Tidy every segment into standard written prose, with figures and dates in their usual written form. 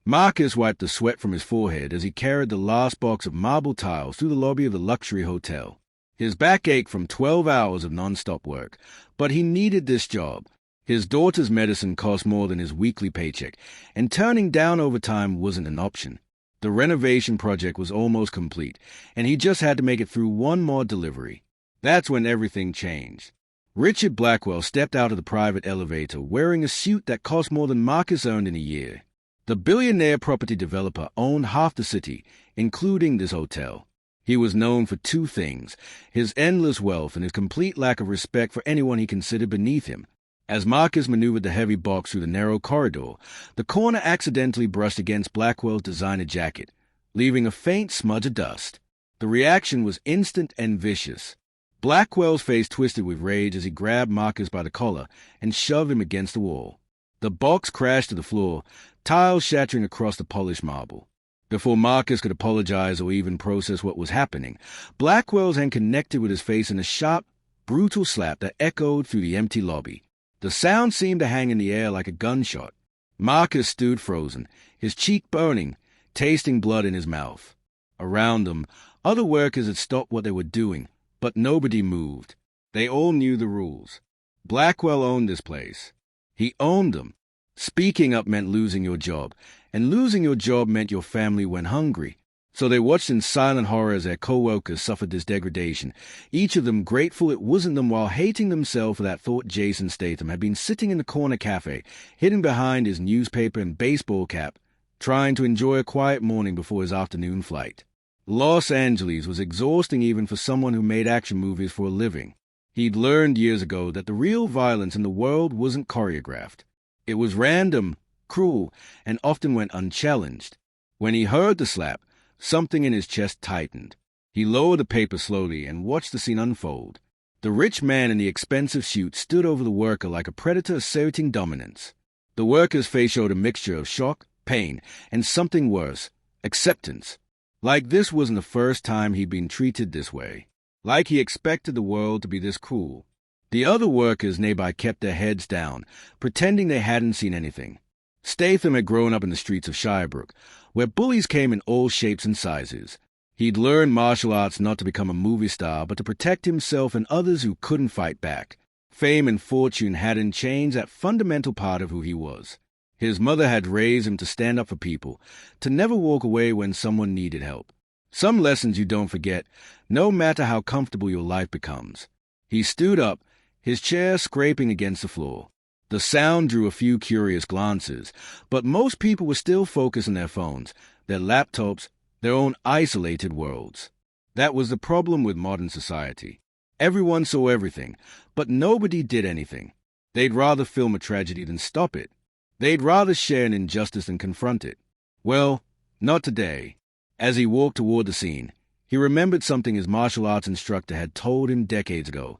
Marcus wiped the sweat from his forehead as he carried the last box of marble tiles through the lobby of the luxury hotel. His back ached from 12 hours of non-stop work, but he needed this job. His daughter's medicine cost more than his weekly paycheck, and turning down overtime wasn't an option. The renovation project was almost complete, and he just had to make it through one more delivery. That's when everything changed. Richard Blackwell stepped out of the private elevator wearing a suit that cost more than Marcus earned in a year. The billionaire property developer owned half the city, including this hotel. He was known for two things: his endless wealth and his complete lack of respect for anyone he considered beneath him. As Marcus maneuvered the heavy box through the narrow corridor, the corner accidentally brushed against Blackwell's designer jacket, leaving a faint smudge of dust. The reaction was instant and vicious. Blackwell's face twisted with rage as he grabbed Marcus by the collar and shoved him against the wall. The box crashed to the floor, tiles shattering across the polished marble. Before Marcus could apologize or even process what was happening, Blackwell's hand connected with his face in a sharp, brutal slap that echoed through the empty lobby. The sound seemed to hang in the air like a gunshot. Marcus stood frozen, his cheek burning, tasting blood in his mouth. Around him, other workers had stopped what they were doing, but nobody moved. They all knew the rules. Blackwell owned this place. He owned them. Speaking up meant losing your job, and losing your job meant your family went hungry. So they watched in silent horror as their co-workers suffered this degradation, each of them grateful it wasn't them while hating themselves for that thought Jason Statham had been sitting in the corner cafe, hidden behind his newspaper and baseball cap, trying to enjoy a quiet morning before his afternoon flight. Los Angeles was exhausting even for someone who made action movies for a living. He'd learned years ago that the real violence in the world wasn't choreographed. It was random, cruel, and often went unchallenged. When he heard the slap, something in his chest tightened. He lowered the paper slowly and watched the scene unfold. The rich man in the expensive suit stood over the worker like a predator asserting dominance. The worker's face showed a mixture of shock, pain, and something worse, acceptance. Like this wasn't the first time he'd been treated this way. Like he expected the world to be this cruel. The other workers nearby kept their heads down, pretending they hadn't seen anything. Statham had grown up in the streets of Shirebrook, where bullies came in all shapes and sizes. He'd learned martial arts not to become a movie star, but to protect himself and others who couldn't fight back. Fame and fortune hadn't changed that fundamental part of who he was. His mother had raised him to stand up for people, to never walk away when someone needed help. Some lessons you don't forget, no matter how comfortable your life becomes. He stood up, his chair scraping against the floor. The sound drew a few curious glances, but most people were still focused on their phones, their laptops, their own isolated worlds. That was the problem with modern society. Everyone saw everything, but nobody did anything. They'd rather film a tragedy than stop it. They'd rather share an injustice than confront it. Well, not today. As he walked toward the scene, he remembered something his martial arts instructor had told him decades ago.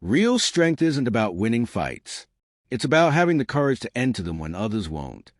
Real strength isn't about winning fights. It's about having the courage to enter them when others won't.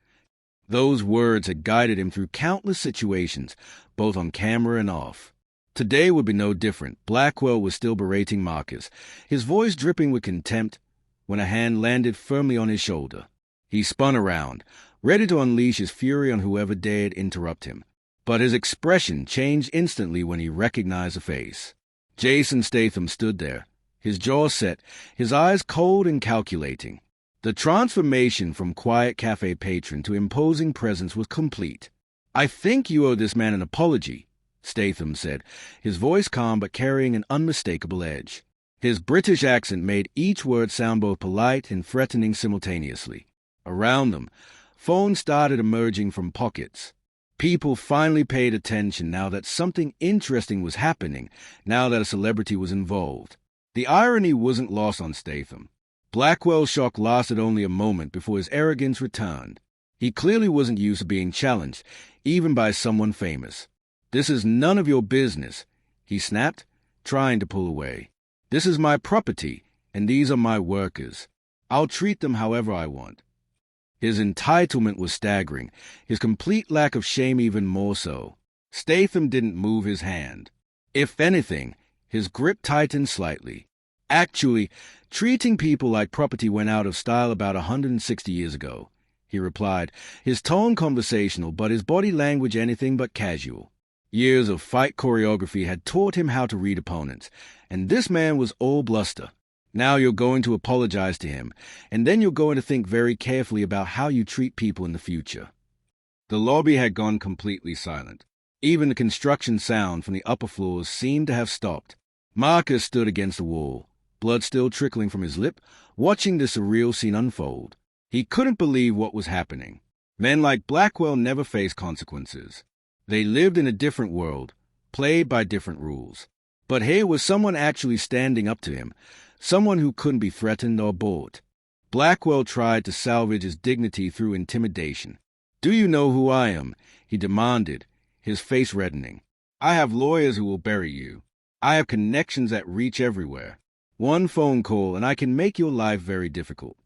Those words had guided him through countless situations, both on camera and off. Today would be no different. Blackwell was still berating Marcus, his voice dripping with contempt, when a hand landed firmly on his shoulder. He spun around, ready to unleash his fury on whoever dared interrupt him. But his expression changed instantly when he recognized the face. Jason Statham stood there, his jaw set, his eyes cold and calculating. The transformation from quiet cafe patron to imposing presence was complete. "I think you owe this man an apology," Statham said, his voice calm but carrying an unmistakable edge. His British accent made each word sound both polite and threatening simultaneously. Around them, phones started emerging from pockets. People finally paid attention now that something interesting was happening, now that a celebrity was involved. The irony wasn't lost on Statham. Blackwell's shock lasted only a moment before his arrogance returned. He clearly wasn't used to being challenged, even by someone famous. "This is none of your business," he snapped, trying to pull away. "This is my property, and these are my workers. I'll treat them however I want." His entitlement was staggering, his complete lack of shame even more so. Statham didn't move his hand. If anything, his grip tightened slightly. Actually, treating people like property went out of style about 160 years ago. he replied, his tone conversational but his body language anything but casual. Years of fight choreography had taught him how to read opponents, and this man was all bluster. Now you're going to apologize to him, and then you're going to think very carefully about how you treat people in the future. The lobby had gone completely silent. Even the construction sound from the upper floors seemed to have stopped. Marcus stood against the wall, blood still trickling from his lip, watching the surreal scene unfold. He couldn't believe what was happening. Men like Blackwell never faced consequences. They lived in a different world, played by different rules. But here was someone actually standing up to him, someone who couldn't be threatened or bought. Blackwell tried to salvage his dignity through intimidation. "Do you know who I am?" he demanded, his face reddening. "I have lawyers who will bury you. I have connections that reach everywhere. One phone call and I can make your life very difficult."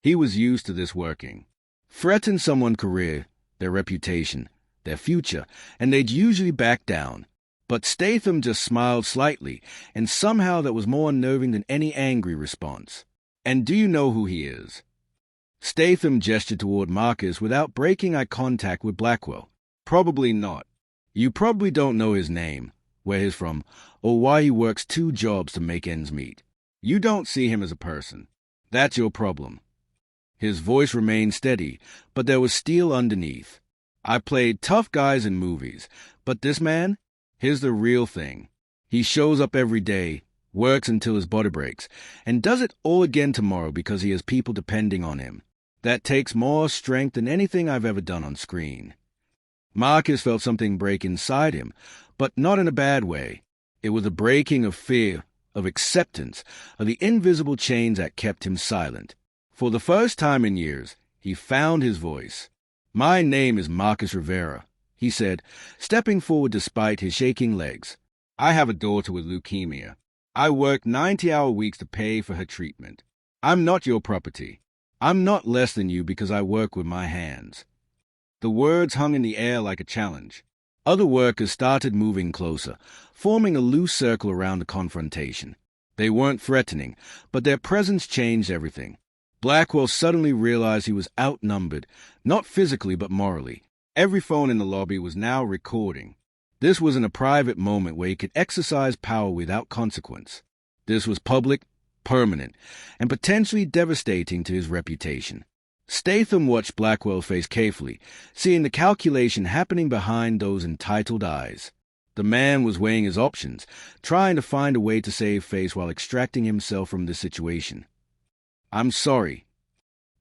He was used to this working. Threaten someone's career, their reputation, their future, and they'd usually back down. But Statham just smiled slightly, and somehow that was more unnerving than any angry response. "And do you know who he is?" Statham gestured toward Marcus without breaking eye contact with Blackwell. "Probably not. You probably don't know his name, where he's from, or why he works 2 jobs to make ends meet. You don't see him as a person. That's your problem." His voice remained steady, but there was steel underneath. "I played tough guys in movies, but this man? Here's the real thing. He shows up every day, works until his body breaks, and does it all again tomorrow because he has people depending on him. That takes more strength than anything I've ever done on screen." Marcus felt something break inside him, but not in a bad way. It was a breaking of fear, of acceptance, of the invisible chains that kept him silent. For the first time in years, he found his voice. "My name is Marcus Rivera," he said, stepping forward despite his shaking legs. "I have a daughter with leukemia. I work 90-hour weeks to pay for her treatment. I'm not your property. I'm not less than you because I work with my hands." The words hung in the air like a challenge. Other workers started moving closer, forming a loose circle around the confrontation. They weren't threatening, but their presence changed everything. Blackwell suddenly realized he was outnumbered, not physically but morally. Every phone in the lobby was now recording. This wasn't a private moment where he could exercise power without consequence. This was public, permanent, and potentially devastating to his reputation. Statham watched Blackwell's face carefully, seeing the calculation happening behind those entitled eyes. The man was weighing his options, trying to find a way to save face while extracting himself from the situation. "I'm sorry."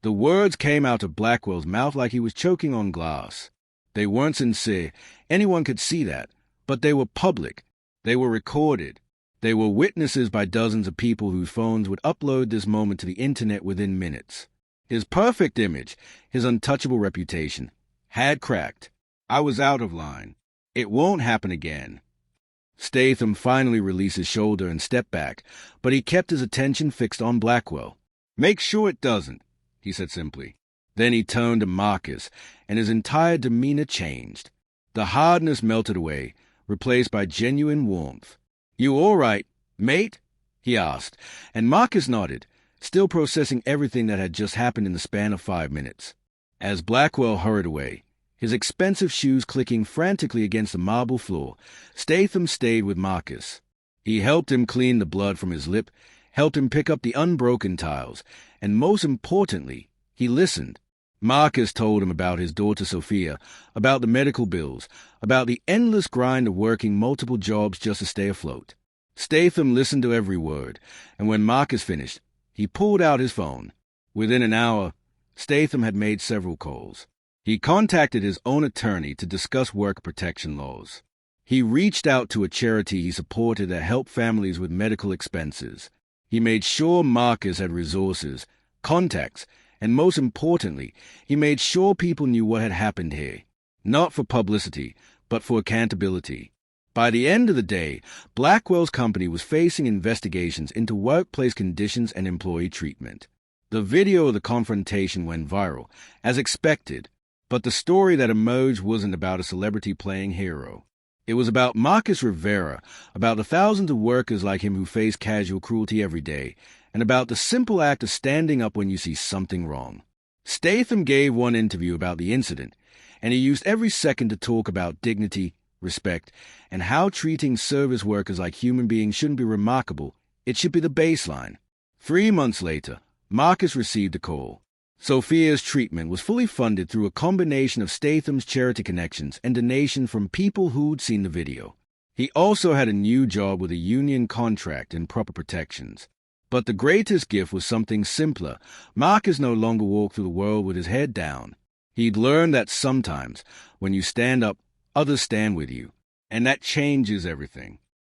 The words came out of Blackwell's mouth like he was choking on glass. They weren't sincere, anyone could see that, but they were public. They were recorded. They were witnesses by dozens of people whose phones would upload this moment to the internet within minutes. His perfect image, his untouchable reputation, had cracked. "I was out of line. It won't happen again." Statham finally released his shoulder and stepped back, but he kept his attention fixed on Blackwell. "Make sure it doesn't," he said simply. Then he turned to Marcus, and his entire demeanor changed. The hardness melted away, replaced by genuine warmth. "You all right, mate?" he asked, and Marcus nodded, still processing everything that had just happened in the span of 5 minutes. As Blackwell hurried away, his expensive shoes clicking frantically against the marble floor, Statham stayed with Marcus. He helped him clean the blood from his lip, helped him pick up the unbroken tiles, and most importantly, he listened. Marcus told him about his daughter Sophia, about the medical bills, about the endless grind of working multiple jobs just to stay afloat. Statham listened to every word, and when Marcus finished, he pulled out his phone. Within an hour, Statham had made several calls. He contacted his own attorney to discuss work protection laws. He reached out to a charity he supported that helped families with medical expenses. He made sure Marcus had resources, contacts, and most importantly, he made sure people knew what had happened here, not for publicity, but for accountability. By the end of the day, Blackwell's company was facing investigations into workplace conditions and employee treatment. The video of the confrontation went viral, as expected, but the story that emerged wasn't about a celebrity playing hero. It was about Marcus Rivera, about the thousands of workers like him who face casual cruelty every day, and about the simple act of standing up when you see something wrong. Statham gave one interview about the incident, and he used every second to talk about dignity, respect, and how treating service workers like human beings shouldn't be remarkable. It should be the baseline. 3 months later, Marcus received a call. Sophia's treatment was fully funded through a combination of Statham's charity connections and donations from people who'd seen the video. He also had a new job with a union contract and proper protections. But the greatest gift was something simpler. Marcus no longer walked through the world with his head down. He'd learned that sometimes, when you stand up, others stand with you. And that changes everything.